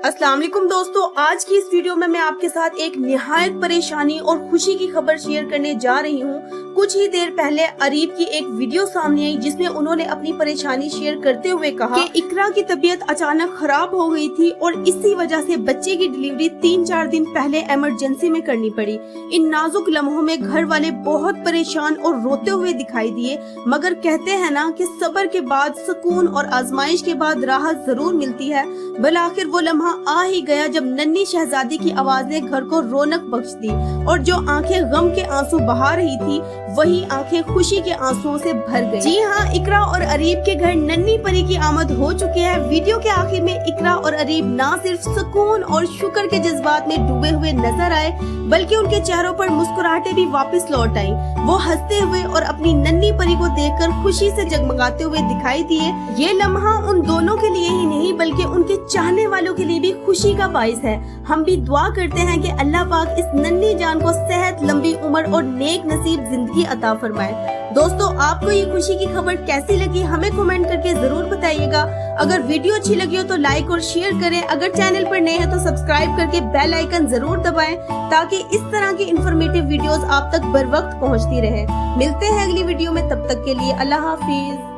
अस्सलाम वालेकुम दोस्तों, आज की इस वीडियो में मैं आपके साथ एक निहायत परेशानी और खुशी की खबर शेयर करने जा रही हूँ। कुछ ही देर पहले अरीब की एक वीडियो सामने आई जिसमें उन्होंने अपनी परेशानी शेयर करते हुए कहा कि इकरा की तबीयत अचानक खराब हो गई थी और इसी वजह से बच्चे की डिलीवरी 3-4 दिन पहले इमरजेंसी में करनी पड़ी। इन नाजुक लम्हों में घर वाले बहुत परेशान और रोते हुए दिखाई दिए, मगर कहते हैं ना कि सब्र के बाद सुकून और आजमाइश के बाद राहत जरूर मिलती है। बल आखिर वो लम्हा आ ही गया जब नन्ही शहजादी की आवाज ने घर को रौनक बख्श दी और जो आंखें गम के आंसू बहा रही थी वही आंखें खुशी के आंसुओं से भर गई। जी हाँ, इकरा और अरीब के घर नन्ही परी की आमद हो चुके हैं। वीडियो के आखिर में इकरा और अरीब ना सिर्फ सुकून और शुक्र के जज्बात में डूबे हुए नजर आए, बल्कि उनके चेहरों पर मुस्कुराहटें भी वापस लौट आईं। वो हंसते हुए और अपनी नन्ही परी को देखकर खुशी से जगमगाते हुए दिखाई दिए। ये लम्हा उन दोनों के लिए ही नहीं बल्कि उनके चाहने वालों के लिए भी खुशी का बाइस है। हम भी दुआ करते हैं कि अल्लाह पाक इस नन्ही जान को सेहत, लंबी उम्र और नेक नसीब जिंदगी अता फरमाए। दोस्तों, आपको ये खुशी की खबर कैसी लगी हमें कमेंट करके जरूर बताइएगा। अगर वीडियो अच्छी लगी हो तो लाइक और शेयर करें। अगर चैनल पर नए हैं तो सब्सक्राइब करके बेल आइकन जरूर दबाएं ताकि इस तरह की इंफॉर्मेटिव वीडियोस आप तक बर वक्त पहुंचती रहे। मिलते हैं अगली वीडियो में, तब तक के लिए अल्लाह हाफिज।